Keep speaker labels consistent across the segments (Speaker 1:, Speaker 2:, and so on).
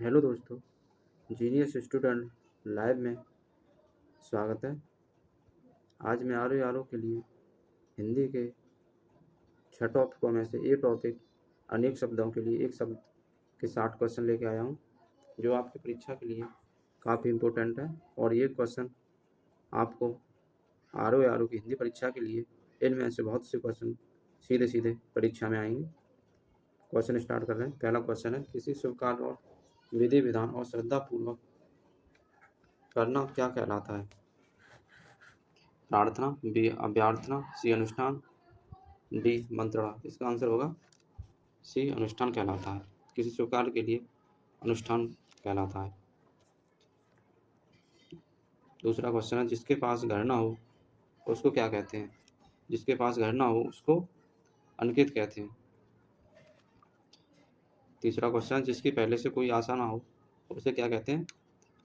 Speaker 1: Hello दोस्तों, genius student live में स्वागत है। आज मैं आर के लिए हिंदी के 6 टॉपिकों में से एक टॉपिक अनेक शब्दों के लिए एक शब्द के 60 क्वेश्चन लेके आया हूँ, जो आपकी परीक्षा के लिए काफ़ी इम्पोर्टेंट है। और ये क्वेश्चन आपको आर की हिंदी परीक्षा के लिए इनमें से बहुत से क्वेश्चन सीधे सीधे परीक्षा में आएंगे। क्वेश्चन स्टार्ट कर रहे हैं। पहला क्वेश्चन है, किसी शुभ कार्य और विधि विधान और श्रद्धापूर्वक करना क्या कहलाता है? प्रार्थना, बी अभ्यर्थना, सी अनुष्ठान, डी मंत्रणा। इसका आंसर होगा सी अनुष्ठान कहलाता है। किसी शुभ कार्य के लिए अनुष्ठान कहलाता है। दूसरा क्वेश्चन है, जिसके पास घर ना हो उसको क्या कहते हैं? जिसके पास घर ना हो उसको अनकित कहते हैं। तीसरा क्वेश्चन है, जिसकी पहले से कोई आशा ना हो उसे क्या कहते हैं?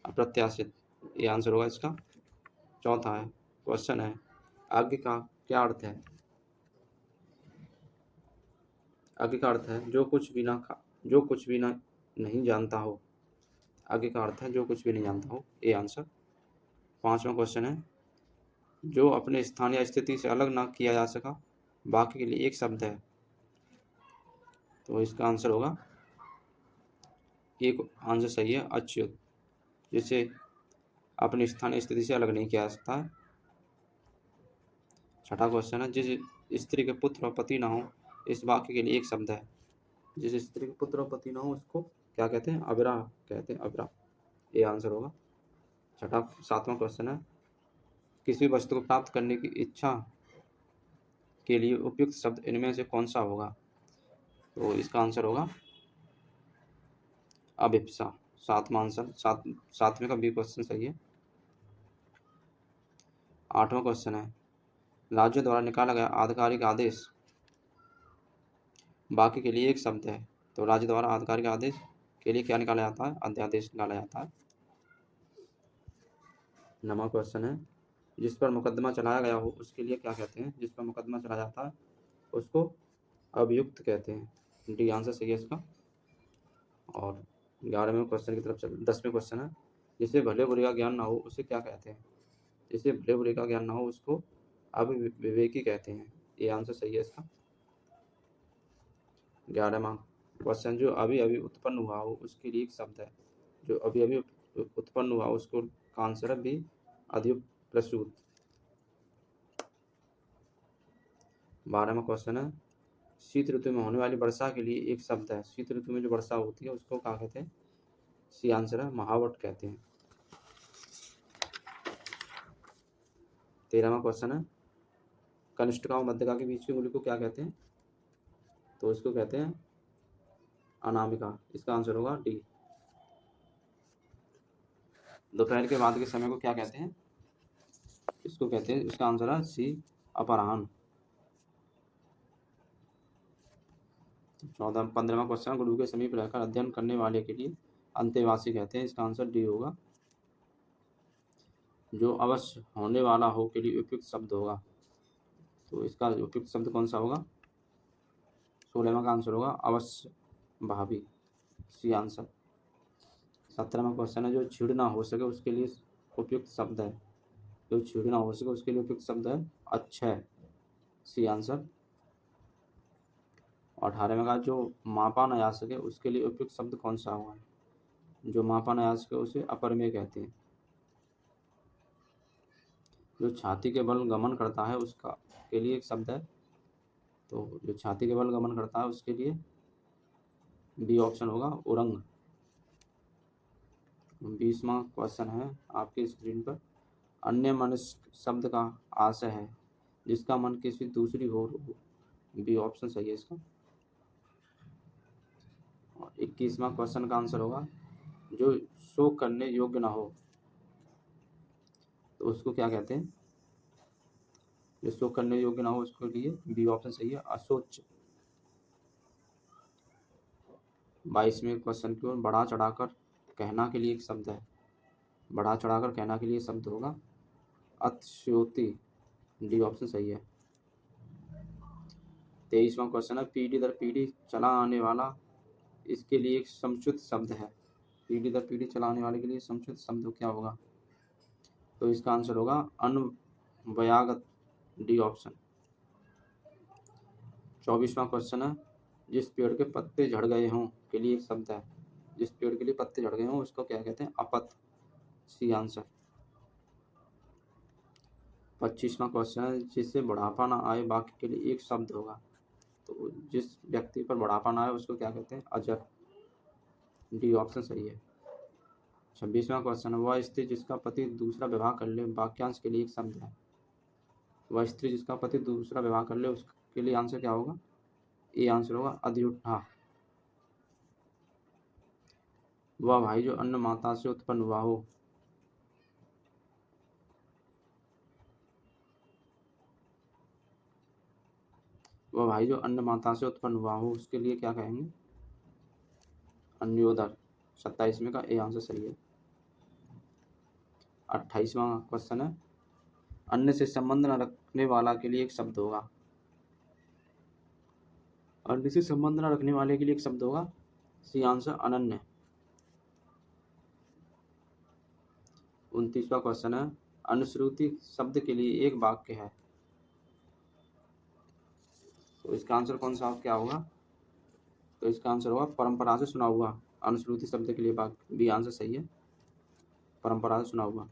Speaker 1: अप्रत्याशित। ये आंसर होगा इसका। चौथा है क्वेश्चन है, आज्ञा का क्या अर्थ है? आगे का अर्थ है जो कुछ भी ना नहीं जानता हो। आगे का अर्थ है जो कुछ भी नहीं जानता हो। A answer. पांचवा क्वेश्चन है, जो अपने स्थान या स्थिति से अलग ना किया जा सका बाकी के लिए एक शब्द है। तो इसका आंसर होगा, एक आंसर सही है, अच्युत, जिसे अपने स्थान या स्थिति से अलग नहीं किया जा सकता है। छठा क्वेश्चन है, जिस स्त्री के पुत्र और पति ना हो इस वाक्य के लिए एक शब्द है। जिस स्त्री के पुत्र और पति ना हो उसको क्या कहते हैं? अविराह कहते हैं, अविराह। ये आंसर होगा। सातवां क्वेश्चन है, किसी वस्तु को प्राप्त करने की इच्छा के लिए उपयुक्त शब्द इनमें से कौन सा होगा? तो इसका आंसर होगा अभिप्सा। सातवें का बी क्वेश्चन सही है। आठवां क्वेश्चन है, राज्यों द्वारा निकाला गया आधिकारिक आदेश बाकी के लिए एक शब्द है। तो राज्य द्वारा आधिकारिक आदेश के लिए क्या निकाला जाता है? अध्यादेश निकाला जाता है। नवा क्वेश्चन है, जिस पर मुकदमा चलाया गया हो उसके लिए क्या कहते हैं? जिस पर मुकदमा चलाया जाता है उसको अभियुक्त कहते हैं। डी आंसर सही है इसका। और 11वें क्वेश्चन की तरफ चल 10वें क्वेश्चन है, जिसे भले बुरे का ज्ञान ना हो उसे क्या कहते हैं? जिसे भले बुरे का ज्ञान ना हो उसको अविवेकी कहते हैं। ये आंसर सही है इसका। 11वां क्वेश्चन, जो अभी अभी उत्पन्न हुआ हो उसके लिए एक शब्द है। जो अभी अभी उत्पन्न हुआ उसको का आंसर है बी अधियुक्त प्रसूत। 12वां क्वेश्चन है, शीत ऋतु में होने वाली वर्षा के लिए एक शब्द है। शीत ऋतु में जो वर्षा होती है उसको क्या कहते हैं? सी आंसर है महावट कहते हैं। 13वां क्वेश्चन है, कनिष्ठिका और मध्यका के बीच की मूल्य को क्या कहते हैं? तो इसको कहते हैं अनामिका। इसका आंसर होगा डी। दोपहर के बाद के समय को क्या कहते हैं? इसको कहते हैं, इसका आंसर है सी अपराह्न। 15वां क्वेश्चन, गुरु के समीप रहकर अध्ययन करने वाले के लिए अंतेवासी कहते हैं। इसका आंसर डी होगा। जो अवश्य होने वाला हो के लिए उपयुक्त शब्द होगा। तो इसका उपयुक्त शब्द कौन सा होगा? 16वां का आंसर होगा अवश्य भावी। C answer. 17वां क्वेश्चन है, जो छीड़ ना हो सके उसके लिए उपयुक्त शब्द है। जो छीड़ ना हो सके उसके लिए उपयुक्त शब्द है अक्षय। C answer. 18वें का, जो मापा न जा सके उसके लिए उपयुक्त शब्द कौन सा होगा? जो मापा न जा सके उसे अपरमेय कहते हैं। जो छाती के बल गमन करता है उसका के लिए एक शब्द है। तो जो छाती के बल गमन करता है उसके लिए बी ऑप्शन होगा उरंग। 20वां क्वेश्चन है आपके स्क्रीन पर, अन्य मनुष्य शब्द का आशय है जिसका मन किसी दूसरी ओर हो। बी ऑप्शन सही है इसका। और 21वां क्वेश्चन का आंसर होगा, जो शोक करने योग्य ना हो तो उसको क्या कहते हैं? जो शोक करने योग्य ना हो उसके लिए बी ऑप्शन सही है अशोच। 22वें क्वेश्चन की ओर, बढ़ा चढ़ाकर कहना के लिए एक शब्द है। बढ़ा चढ़ाकर कहना के लिए शब्द होगा अतिशयोक्ति। डी ऑप्शन सही है। 23वां क्वेश्चन है, पीढ़ी दर पीढ़ी चला आने वाला इसके लिए एक समुचित शब्द है। पीढ़ी दर पीढ़ी चलाने वाले के लिए समुचित शब्द क्या होगा? तो इसका आंसर होगा अनवयागत, डी ऑप्शन। 24वां क्वेश्चन है, जिस पेड़ के पत्ते झड़ गए हों के लिए एक शब्द है। जिस पेड़ के लिए पत्ते झड़ गए हों उसको क्या कहते हैं? अपत, सी आंसर। 25वां क्वेश्चन है, जिससे बुढ़ापा ना आए वाक्य के लिए एक शब्द होगा। तो जिस व्यक्ति पर बुढ़ापा ना आए उसको क्या कहते हैं? अजर, डी ऑप्शन सही है। 26वां क्वेश्चन है, वह स्त्री जिसका पति दूसरा विवाह कर ले, वाक्यांश के लिए एक शब्द है। वह स्त्री जिसका पति दूसरा विवाह कर ले उसके लिए आंसर क्या होगा? ए आंसर होगा अधिउठा। वह भाई जो अन्न माता से उत्पन्न हुआ हो, वह भाई जो अन्न माता से उत्पन्न हुआ हो उसके लिए क्या कहेंगे? अन्योदर। 27वें का ए आंसर सही है। 28वां क्वेश्चन है, अन्न से संबंध न रखने वाला के लिए एक शब्द होगा। अन्न से संबंध न रखने वाले के लिए एक शब्द होगा, सी आंसर अनन्य। 29वां क्वेश्चन है, अनुश्रुति शब्द के लिए एक वाक्य है। तो इसका आंसर कौन सा क्या होगा? तो इसका आंसर होगा परंपरा से सुना हुआ। अनुश्रुति शब्द के लिए वाक्य, बी आंसर सही है, परंपरा से सुना हुआ।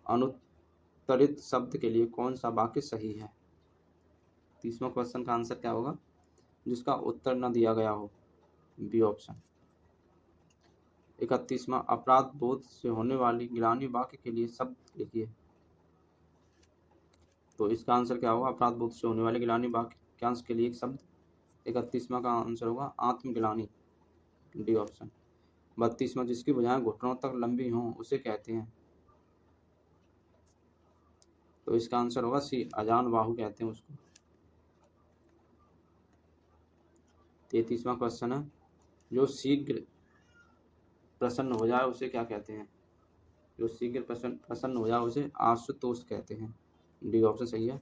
Speaker 1: अनुत्तरित शब्द के लिए कौन सा वाक्य सही है? 30वां क्वेश्चन का आंसर क्या होगा? जिसका उत्तर न दिया गया हो, बी ऑप्शन। 31वां, अपराध बोध से होने वाली गिलानी वाक्य के लिए शब्द लिखिए। तो इसका आंसर क्या होगा? अपराध बोध से होने वाले गिलानी वाक्यांश के लिए एक शब्द। 31वां का आंसर होगा आत्मगिलानी, डी ऑप्शन। 32वां, जिसकी भुजाएं घुटनों तक लंबी हों उसे कहते हैं। तो इसका आंसर होगा सी, अजान बाहु कहते हैं उसको। 33वां क्वेश्चन है, जो शीघ्र प्रसन्न हो जाए उसे क्या कहते हैं? जो शीघ्र प्रसन्न हो जाए उसे आशुतोष कहते हैं, डी ऑप्शन सही है।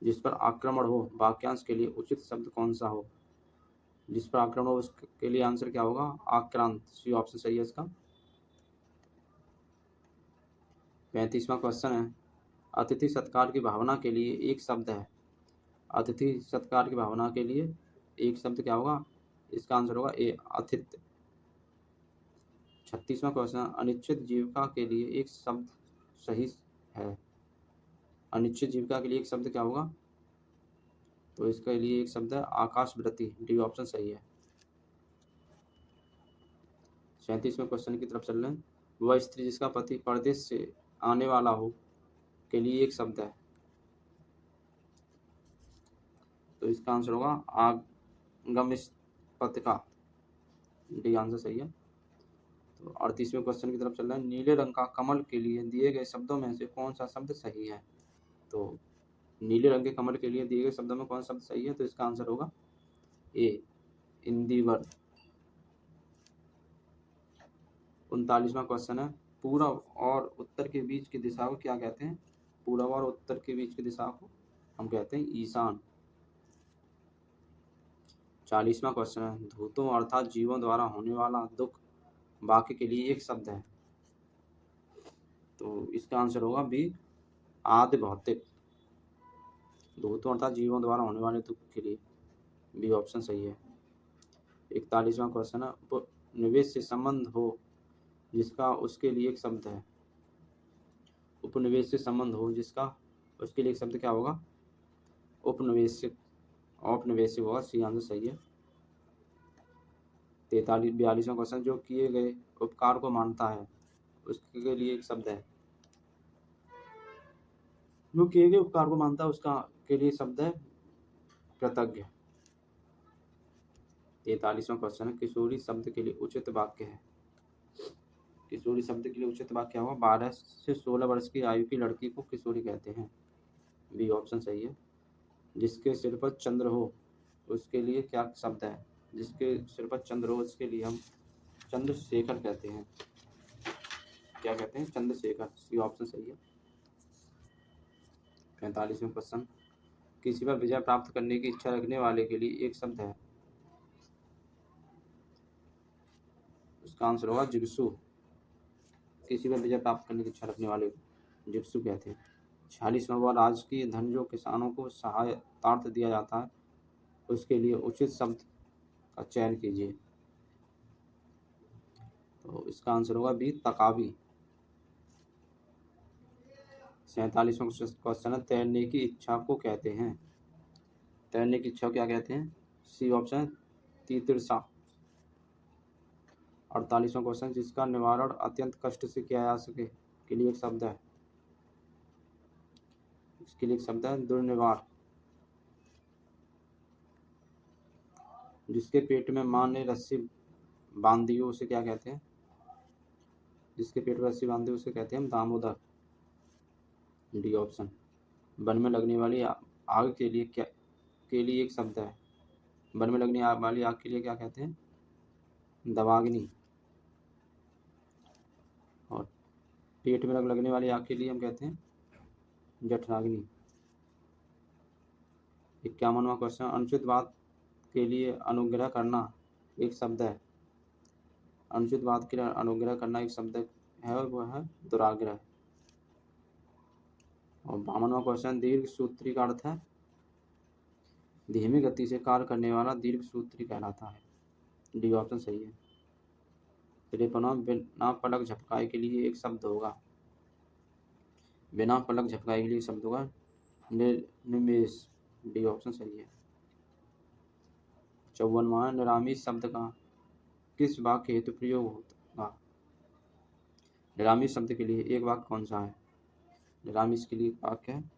Speaker 1: जिस पर आक्रमण हो वाक्यांश के लिए उचित शब्द कौन सा हो? जिस पर आक्रमण हो उसके लिए आंसर क्या होगा? आक्रांत, सी ऑप्शन सही है इसका। 35वां क्वेश्चन है, अतिथि सत्कार की भावना के लिए एक शब्द है। अतिथि सत्कार की भावना के लिए एक शब्द क्या होगा? इसका आंसर होगा ए, आतिथ्य। 36वां क्वेश्चन, अनिश्चित जीविका के लिए एक शब्द सही है। अनिश्चित जीविका के लिए एक शब्द क्या होगा? तो इसके लिए एक शब्द है आकाशवृत्ति, डी ऑप्शन सही है। 37वें क्वेश्चन की तरफ चल रहे हैं, वह स्त्री जिसका पति परदेश से आने वाला हो के लिए एक शब्द है। तो इसका आंसर होगा आगमस्पतिका, डी आंसर सही है। तो 38वें क्वेश्चन की तरफ चल रहे हैं, नीले रंग का कमल के लिए दिए गए शब्दों में से कौन सा शब्द सही है? तो नीले रंग के कमल के लिए दिए गए शब्दों में कौन सा शब्द सही है? तो इसका आंसर होगा ए, इंदिवर। 39वां क्वेश्चन है, पूर्व और उत्तर के बीच की दिशा को क्या कहते हैं? पूर्व और उत्तर के बीच की दिशा को हम कहते हैं ईशान। 40वां क्वेश्चन है, धूतों अर्थात जीवों द्वारा होने वाला दुख वाक्य के लिए एक शब्द है। तो इसका आंसर होगा बी, आदि भौतिक। धूतों अर्थात जीवों द्वारा होने वाले दुख के लिए बी ऑप्शन सही है। 41वां क्वेश्चन है, उपनिवेश से संबंध हो जिसका उसके लिए एक शब्द है। उपनिवेश से संबंध हो जिसका उसके लिए एक शब्द क्या होगा? उपनिवेशिक, औपनिवेशिक होगा, सी आंसर सही है। 42वां क्वेश्चन, जो किए गए उपकार को मानता है उसके लिए एक शब्द है। जो किए गए उपकार को मानता है उसका के लिए शब्द है कृतज्ञ। 43वां क्वेश्चन है, किशोरी शब्द के लिए उचित वाक्य है। किशोरी शब्द के लिए उचित वाक्य होगा, 12 से 16 वर्ष की आयु की लड़की को किशोरी कहते हैं, बी ऑप्शन सही है। जिसके सिर पर चंद्र हो उसके लिए क्या शब्द है? जिसके सिर पर चंद्र हो उसके लिए हम चंद्रशेखर कहते हैं। क्या कहते हैं? चंद्रशेखर, सी ऑप्शन सही है। 45वां क्वेश्चन, किसी पर विजय प्राप्त करने की इच्छा रखने वाले के लिए एक शब्द है। इसका आंसर होगा जिग्सू। किसी पर विजय प्राप्त करने की इच्छा रखने वाले को जिग्सू कहते हैं। 46वां सवाल, आज की धन जो किसानों को सहायतार्थ दिया जाता है उसके लिए उचित शब्द का चयन कीजिए। तो इसका आंसर होगा बी, तकावी। 47वां क्वेश्चन है, तैरने की इच्छा को कहते हैं। तैरने की इच्छा को क्या कहते हैं? C option, तितिर्षा। 48वां क्वेश्चन, जिसका निवारण अत्यंत कष्ट से किया जा सके के लिए एक शब्द है। इसके लिए एक शब्द है दुर्निवार। जिसके पेट में माँ ने रस्सी बांध दी हो उसे क्या कहते हैं? जिसके पेट में रस्सी बांध दी उसे कहते हैं दामोदर। D option. वन में लगने वाली आग के लिए क्या के लिए एक शब्द है। वन में लगने वाली आग के लिए क्या कहते हैं? दवाग्नि। और पेट में लगने वाली आग के लिए हम कहते हैं जठराग्नि। 51वां क्वेश्चन, अनुचित बात के लिए अनुग्रह करना एक शब्द है। अनुचित बात के लिए अनुग्रह करना एक शब्द है और वह है दुराग्रह। और 52वां क्वेश्चन, दीर्घ सूत्री का अर्थ है धीमी गति से कार्य करने वाला दीर्घ सूत्री कहलाता है। डी ऑप्शन सही है। 53वां, बिना पलक झपकाए के लिए एक शब्द होगा। बिना पलक झपकाए के लिए शब्द होगा निमेष। डी ऑप्शन सही है। 54वां, निरामिष शब्द का किस वाक्य हेतु प्रयोग होगा? निरामिष शब्द के लिए एक वाक्य कौन सा है? निरामिष के लिए वाक्य है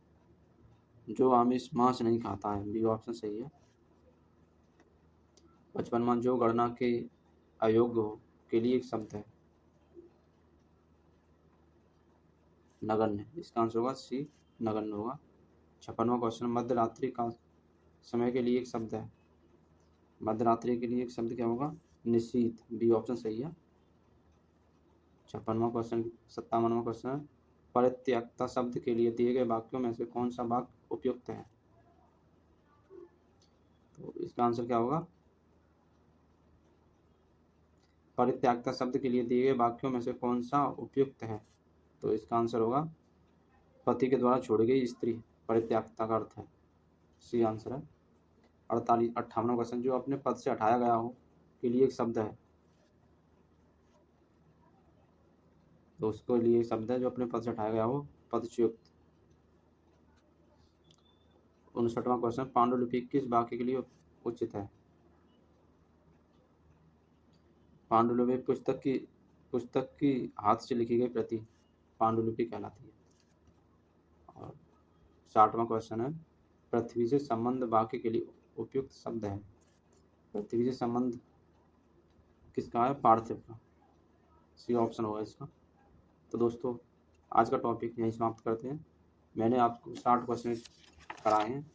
Speaker 1: जो आमिष मांस नहीं खाता है। बी ऑप्शन सही है। 55वां, जो गणना के अयोग्य हो के लिए एक शब्द है नगण्य। इसका आंसर होगा सी, नगण्य होगा। 56वां क्वेश्चन, मध्य रात्रि का समय के लिए एक शब्द है। मध्य रात्रि के लिए एक शब्द क्या होगा? निशीथ। बी ऑप्शन सही है। 56वां क्वेश्चन। 57वां क्वेश्चन, परित्यक्ता शब्द के लिए दिए गए वाक्यों में से कौन सा वाक्य उपयुक्त है? तो इसका आंसर क्या होगा? परित्यक्ता शब्द के लिए दिए गए वाक्यों में से कौन सा उपयुक्त है? तो इसका आंसर होगा पति के द्वारा छोड़ी गई स्त्री परित्यक्ता का अर्थ है। सी आंसर है। 58वां क्वेश्चन, जो अपने पद से हटाया गया हो के लिए एक शब्द है। तो उसके लिए एक शब्द है जो अपने पद से हटाया गया हो, पदच्युत। 59वां क्वेश्चन, पांडुलिपि किस वाक्य के लिए उचित है? पांडुलिपि पुस्तक की हाथ से लिखी गई प्रति पांडुलिपि कहलाती है। और 60वां क्वेश्चन है, पृथ्वी से संबंध वाक्य के लिए उपयुक्त शब्द है। पृथ्वी से संबंध किसका है? पार्थिव का। सी ऑप्शन होगा इसका। तो दोस्तों, आज का टॉपिक यहीं समाप्त करते हैं। मैंने आपको 60 क्वेश्चन कराए हैं।